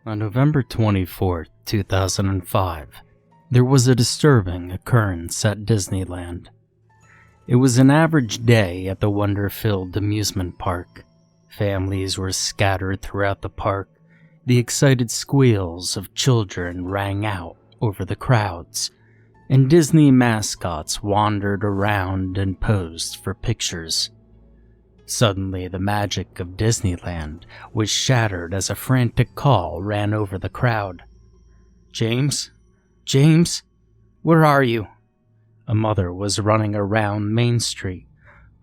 On November 24, 2005, there was a disturbing occurrence at Disneyland. It was an average day at the wonder-filled amusement park. Families were scattered throughout the park. The excited squeals of children rang out over the crowds, and Disney mascots wandered around and posed for pictures. Suddenly, the magic of Disneyland was shattered as a frantic call ran over the crowd. "James? James? Where are you?" A mother was running around Main Street,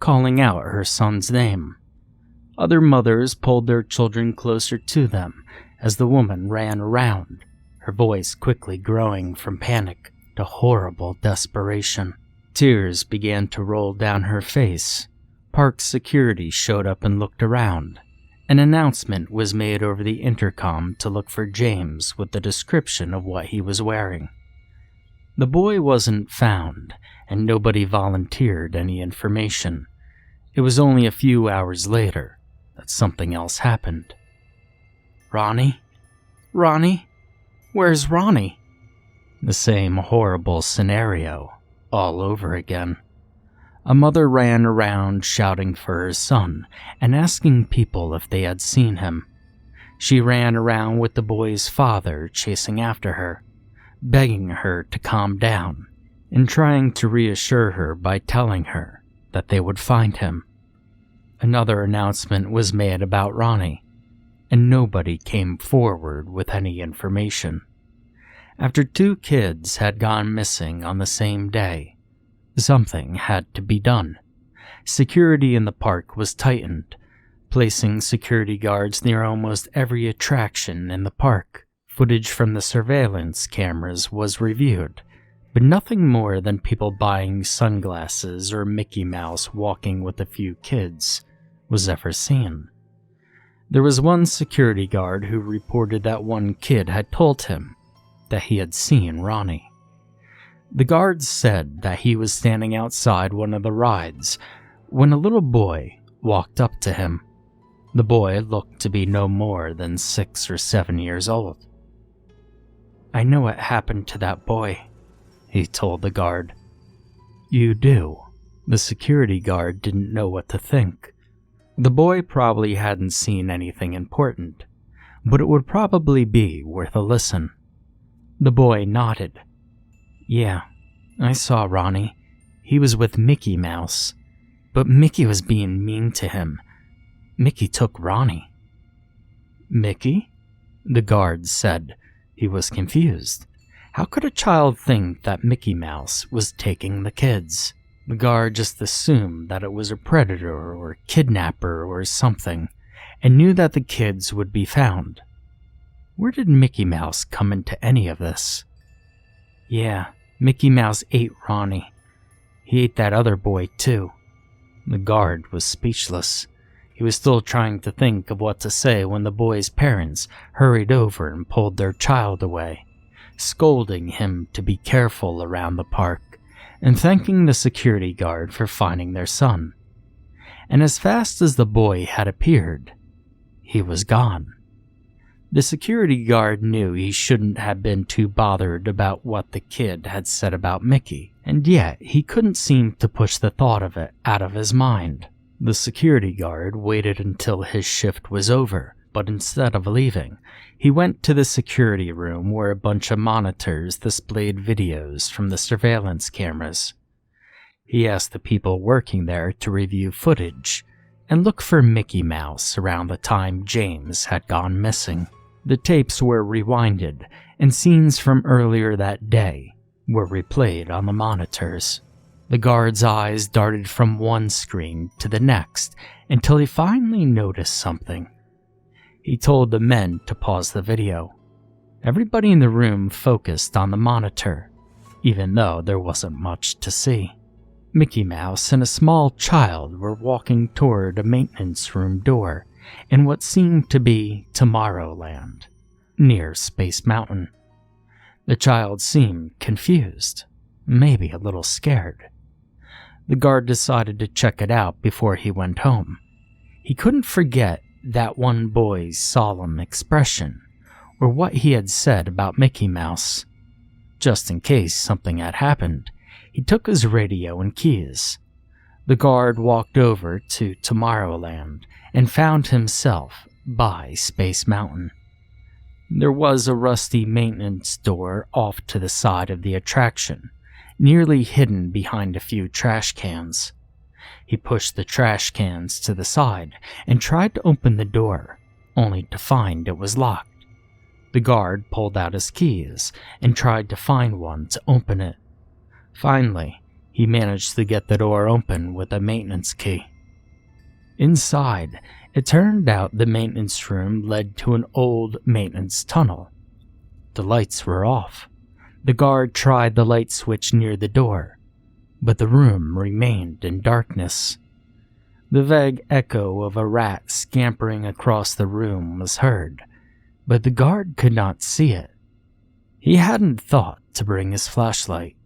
calling out her son's name. Other mothers pulled their children closer to them as the woman ran around, her voice quickly growing from panic to horrible desperation. Tears began to roll down her face. Park security showed up and looked around. An announcement was made over the intercom to look for James with the description of what he was wearing. The boy wasn't found, and nobody volunteered any information. It was only a few hours later that something else happened. "Ronnie? Ronnie? Where's Ronnie?" The same horrible scenario, all over again. A mother ran around shouting for her son and asking people if they had seen him. She ran around with the boy's father chasing after her, begging her to calm down and trying to reassure her by telling her that they would find him. Another announcement was made about Ronnie, and nobody came forward with any information. After 2 kids had gone missing on the same day, something had to be done. Security in the park was tightened, placing security guards near almost every attraction in the park. Footage from the surveillance cameras was reviewed, but nothing more than people buying sunglasses or Mickey Mouse walking with a few kids was ever seen. There was one security guard who reported that one kid had told him that he had seen Ronnie. The guard said that he was standing outside one of the rides when a little boy walked up to him. The boy looked to be no more than 6 or 7 years old. "I know what happened to that boy," he told the guard. "You do?" The security guard didn't know what to think. The boy probably hadn't seen anything important, but it would probably be worth a listen. The boy nodded. "Yeah, I saw Ronnie. He was with Mickey Mouse, but Mickey was being mean to him. Mickey took Ronnie." "Mickey?" The guard said. He was confused. How could a child think that Mickey Mouse was taking the kids? The guard just assumed that it was a predator or kidnapper or something, and knew that the kids would be found. Where did Mickey Mouse come into any of this? "Yeah, Mickey Mouse ate Ronnie. He ate that other boy too." The guard was speechless. He was still trying to think of what to say when the boy's parents hurried over and pulled their child away, scolding him to be careful around the park, and thanking the security guard for finding their son. And as fast as the boy had appeared, he was gone. The security guard knew he shouldn't have been too bothered about what the kid had said about Mickey, and yet he couldn't seem to push the thought of it out of his mind. The security guard waited until his shift was over, but instead of leaving, he went to the security room where a bunch of monitors displayed videos from the surveillance cameras. He asked the people working there to review footage and look for Mickey Mouse around the time James had gone missing. The tapes were rewinded, and scenes from earlier that day were replayed on the monitors. The guard's eyes darted from one screen to the next until he finally noticed something. He told the men to pause the video. Everybody in the room focused on the monitor, even though there wasn't much to see. Mickey Mouse and a small child were walking toward a maintenance room door in what seemed to be Tomorrowland, near Space Mountain. The child seemed confused, maybe a little scared. The guard decided to check it out before he went home. He couldn't forget that one boy's solemn expression or what he had said about Mickey Mouse. Just in case something had happened, he took his radio and keys. The guard walked over to Tomorrowland and found himself by Space Mountain. There was a rusty maintenance door off to the side of the attraction, nearly hidden behind a few trash cans. He pushed the trash cans to the side and tried to open the door, only to find it was locked. The guard pulled out his keys and tried to find one to open it. Finally, he managed to get the door open with a maintenance key. Inside, it turned out the maintenance room led to an old maintenance tunnel. The lights were off. The guard tried the light switch near the door, but the room remained in darkness. The vague echo of a rat scampering across the room was heard, but the guard could not see it. He hadn't thought to bring his flashlight.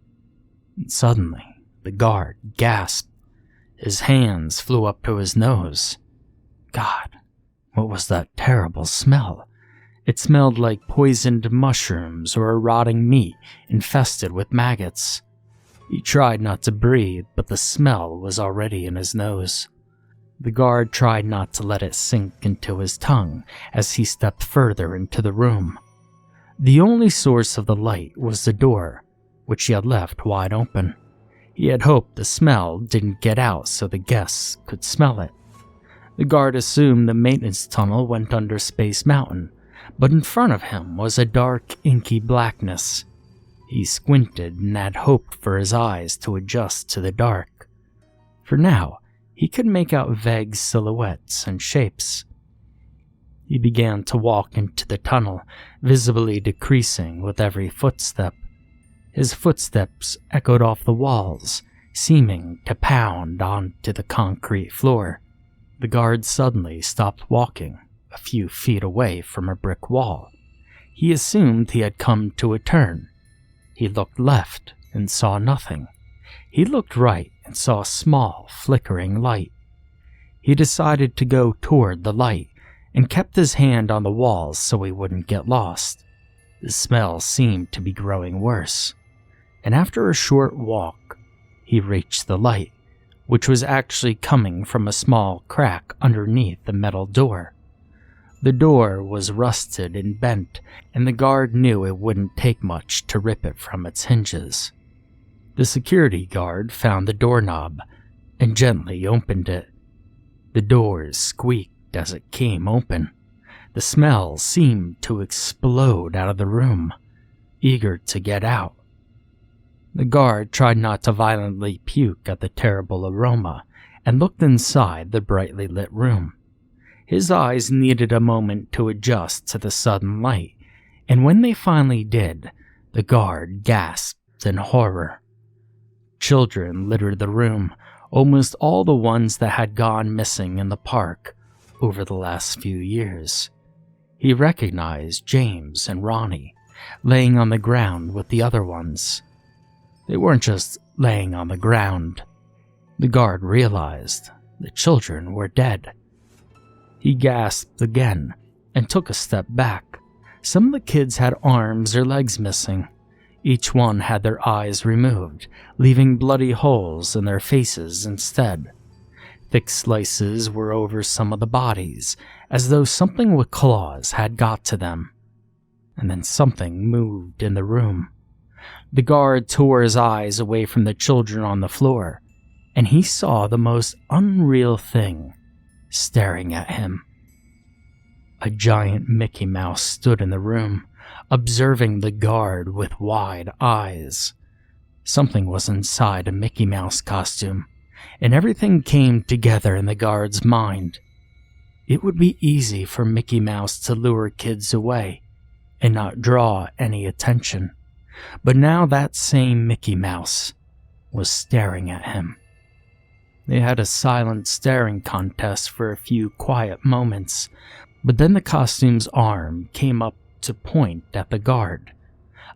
And suddenly, the guard gasped. His hands flew up to his nose. God, what was that terrible smell? It smelled like poisoned mushrooms or a rotting meat infested with maggots. He tried not to breathe, but the smell was already in his nose. The guard tried not to let it sink into his tongue as he stepped further into the room. The only source of the light was the door, which he had left wide open. He had hoped the smell didn't get out so the guests could smell it. The guard assumed the maintenance tunnel went under Space Mountain, but in front of him was a dark, inky blackness. He squinted and had hoped for his eyes to adjust to the dark. For now, he could make out vague silhouettes and shapes. He began to walk into the tunnel, visibly decreasing with every footstep. His footsteps echoed off the walls, seeming to pound onto the concrete floor. The guard suddenly stopped walking, a few feet away from a brick wall. He assumed he had come to a turn. He looked left and saw nothing. He looked right and saw a small, flickering light. He decided to go toward the light and kept his hand on the walls so he wouldn't get lost. The smell seemed to be growing worse, and after a short walk, he reached the light, which was actually coming from a small crack underneath the metal door. The door was rusted and bent, and the guard knew it wouldn't take much to rip it from its hinges. The security guard found the doorknob and gently opened it. The door squeaked as it came open. The smell seemed to explode out of the room, eager to get out. The guard tried not to violently puke at the terrible aroma and looked inside the brightly lit room. His eyes needed a moment to adjust to the sudden light, and when they finally did, the guard gasped in horror. Children littered the room, almost all the ones that had gone missing in the park over the last few years. He recognized James and Ronnie, laying on the ground with the other ones. They weren't just laying on the ground. The guard realized the children were dead. He gasped again and took a step back. Some of the kids had arms or legs missing. Each one had their eyes removed, leaving bloody holes in their faces instead. Thick slices were over some of the bodies, as though something with claws had got to them. And then something moved in the room. The guard tore his eyes away from the children on the floor, and he saw the most unreal thing staring at him. A giant Mickey Mouse stood in the room, observing the guard with wide eyes. Something was inside a Mickey Mouse costume, and everything came together in the guard's mind. It would be easy for Mickey Mouse to lure kids away and not draw any attention, but now that same Mickey Mouse was staring at him. They had a silent staring contest for a few quiet moments, but then the costume's arm came up to point at the guard.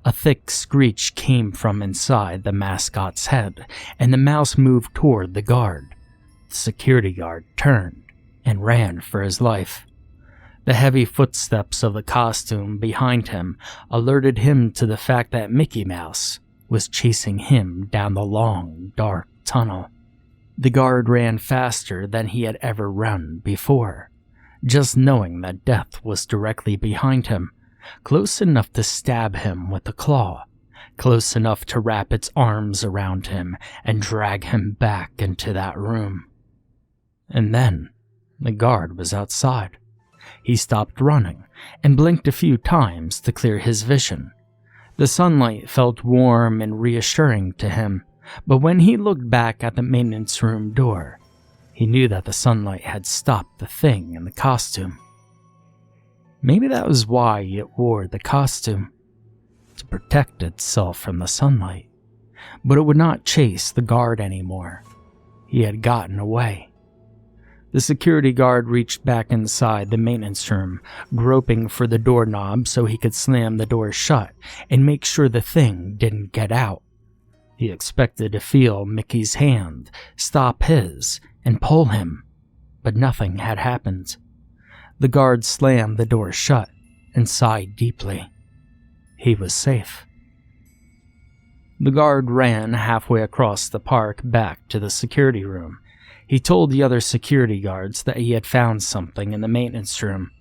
A thick screech came from inside the mascot's head, and the mouse moved toward the guard. The security guard turned and ran for his life. The heavy footsteps of the costume behind him alerted him to the fact that Mickey Mouse was chasing him down the long, dark tunnel. The guard ran faster than he had ever run before, just knowing that death was directly behind him, close enough to stab him with the claw, close enough to wrap its arms around him and drag him back into that room. And then, the guard was outside. He stopped running and blinked a few times to clear his vision. The sunlight felt warm and reassuring to him, but when he looked back at the maintenance room door, he knew that the sunlight had stopped the thing in the costume. Maybe that was why it wore the costume, to protect itself from the sunlight. But it would not chase the guard anymore. He had gotten away. The security guard reached back inside the maintenance room, groping for the doorknob so he could slam the door shut and make sure the thing didn't get out. He expected to feel Mickey's hand stop his and pull him, but nothing had happened. The guard slammed the door shut and sighed deeply. He was safe. The guard ran halfway across the park back to the security room. He told the other security guards that he had found something in the maintenance room,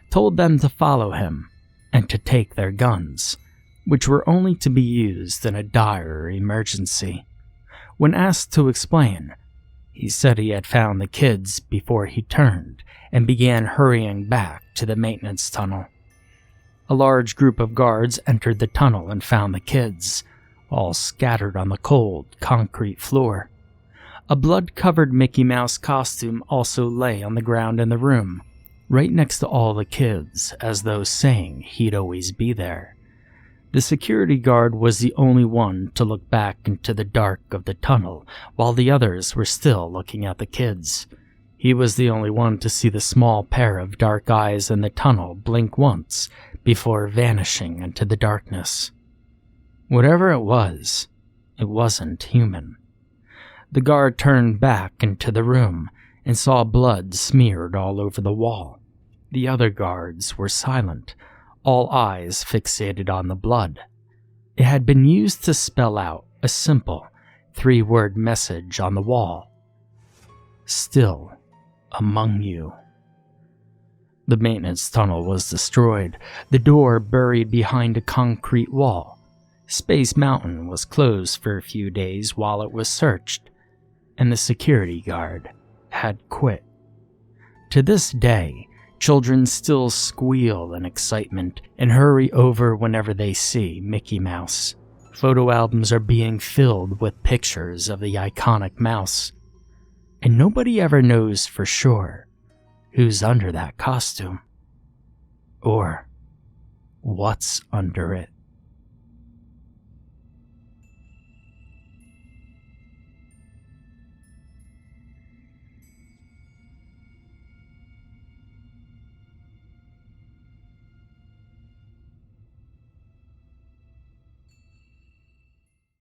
told them to follow him, and to take their guns, which were only to be used in a dire emergency. When asked to explain, he said he had found the kids before he turned and began hurrying back to the maintenance tunnel. A large group of guards entered the tunnel and found the kids, all scattered on the cold, concrete floor. A blood-covered Mickey Mouse costume also lay on the ground in the room, right next to all the kids, as though saying he'd always be there. The security guard was the only one to look back into the dark of the tunnel, while the others were still looking at the kids. He was the only one to see the small pair of dark eyes in the tunnel blink once before vanishing into the darkness. Whatever it wasn't human. The guard turned back into the room and saw blood smeared all over the wall. The other guards were silent, all eyes fixated on the blood. It had been used to spell out a simple 3-word message on the wall. Still among you. The maintenance tunnel was destroyed, the door buried behind a concrete wall. Space Mountain was closed for a few days while it was searched, and the security guard had quit. To this day, children still squeal in excitement and hurry over whenever they see Mickey Mouse. Photo albums are being filled with pictures of the iconic mouse, and nobody ever knows for sure who's under that costume, or what's under it.